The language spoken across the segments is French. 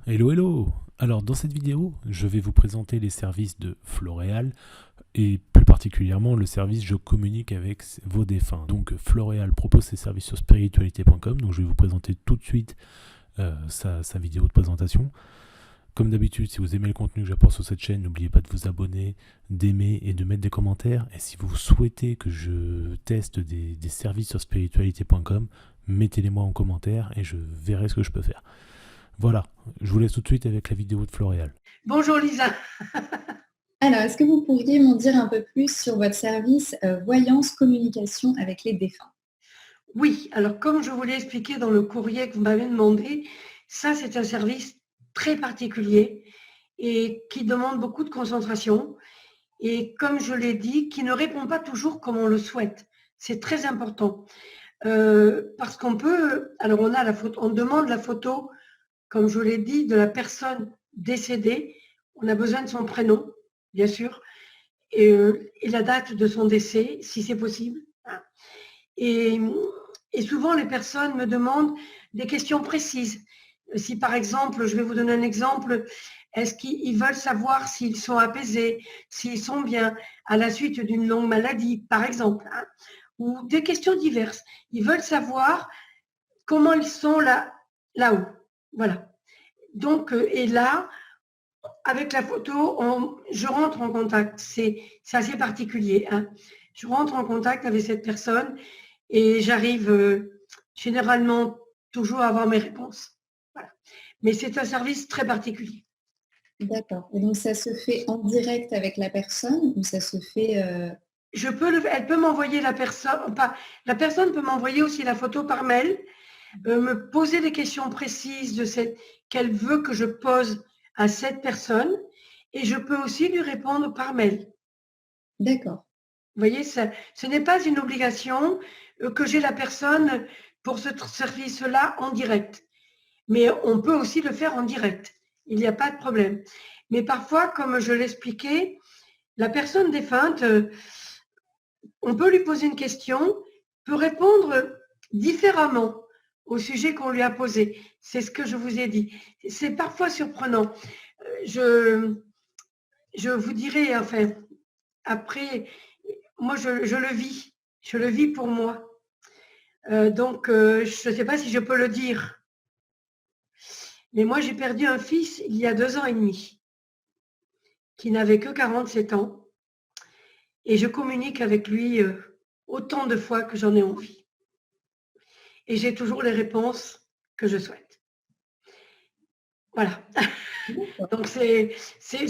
Hello hello. Alors dans cette vidéo, je vais vous présenter les services de Floréal et plus particulièrement le service Je communique avec vos défunts. Donc Floréal propose ses services sur spiritualité.com, donc je vais vous présenter tout de suite sa vidéo de présentation. Comme d'habitude, si vous aimez le contenu que j'apporte sur cette chaîne, n'oubliez pas de vous abonner, d'aimer et de mettre des commentaires. Et si vous souhaitez que je teste des services sur spiritualité.com, mettez-les-moi en commentaire et je verrai ce que je peux faire. Voilà, je vous laisse tout de suite avec la vidéo de Floréal. Bonjour Lisa. Alors, est-ce que vous pourriez m'en dire un peu plus sur votre service voyance communication avec les défunts? Oui, alors comme je vous l'ai expliqué dans le courrier que vous m'avez demandé, ça c'est un service très particulier et qui demande beaucoup de concentration et comme je l'ai dit, qui ne répond pas toujours comme on le souhaite. C'est très important parce qu'on peut, alors on a la photo, on demande la photo, comme je l'ai dit, de la personne décédée. On a besoin de son prénom, bien sûr, et la date de son décès, si c'est possible. Et, et souvent, les personnes me demandent des questions précises. Si par exemple, je vais vous donner un exemple, est-ce qu'ils veulent savoir s'ils sont apaisés, s'ils sont bien à la suite d'une longue maladie, par exemple, hein, ou des questions diverses. Ils veulent savoir comment ils sont là-haut. Voilà. Donc, et là, avec la photo, je rentre en contact. C'est assez particulier, hein. Je rentre en contact avec cette personne et j'arrive généralement toujours à avoir mes réponses. Voilà. Mais c'est un service très particulier. D'accord. Et donc, ça se fait en direct avec la personne ou ça se fait... Elle peut m'envoyer la personne peut m'envoyer aussi la photo par mail, me poser des questions précises qu'elle veut que je pose à cette personne et je peux aussi lui répondre par mail. D'accord. Vous voyez, ce n'est pas une obligation que j'ai la personne pour ce service-là en direct. Mais on peut aussi le faire en direct. Il n'y a pas de problème. Mais parfois, comme je l'expliquais, la personne défunte, on peut lui poser une question, peut répondre différemment au sujet qu'on lui a posé. C'est ce que je vous ai dit. C'est parfois surprenant. Je vous dirai, enfin, après, moi, je le vis. Je le vis pour moi. Donc, je ne sais pas si je peux le dire. Mais moi, j'ai perdu un fils il y a 2 ans et demi, qui n'avait que 47 ans. Et je communique avec lui autant de fois que j'en ai envie. Et j'ai toujours les réponses que je souhaite. Voilà. Donc, c'est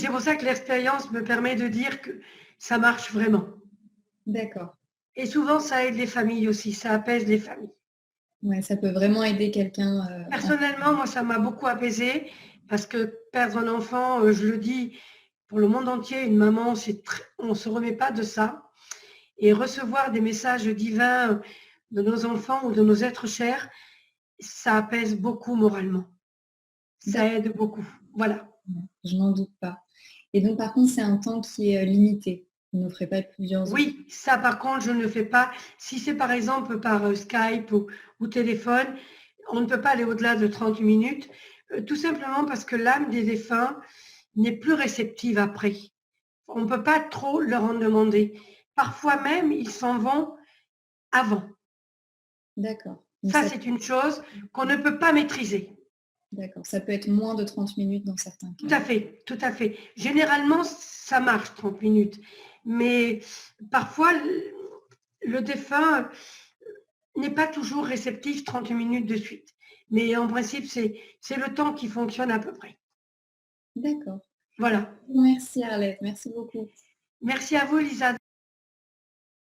pour ça que l'expérience me permet de dire que ça marche vraiment. D'accord. Et souvent, ça aide les familles aussi, ça apaise les familles. Ouais, ça peut vraiment aider quelqu'un. Personnellement, moi, ça m'a beaucoup apaisée parce que perdre un enfant, je le dis pour le monde entier, une maman, on ne se remet pas de ça. Et recevoir des messages divins de nos enfants ou de nos êtres chers, ça apaise beaucoup moralement. Ça aide beaucoup. Voilà. Je n'en doute pas. Et donc, par contre, c'est un temps qui est limité. Vous ne ferez pas plusieurs heures. Oui, ça par contre, je ne le fais pas. Si c'est par exemple par Skype ou téléphone, on ne peut pas aller au-delà de 30 minutes, tout simplement parce que l'âme des défunts n'est plus réceptive après. On ne peut pas trop leur en demander. Parfois même, ils s'en vont avant. D'accord. Ça, c'est une chose qu'on ne peut pas maîtriser. D'accord. Ça peut être moins de 30 minutes dans certains cas. Tout à fait, tout à fait. Généralement, ça marche 30 minutes. Mais parfois, le défunt n'est pas toujours réceptif 30 minutes de suite. Mais en principe, c'est le temps qui fonctionne à peu près. D'accord. Voilà. Merci Arlette, merci beaucoup. Merci à vous, Lisa.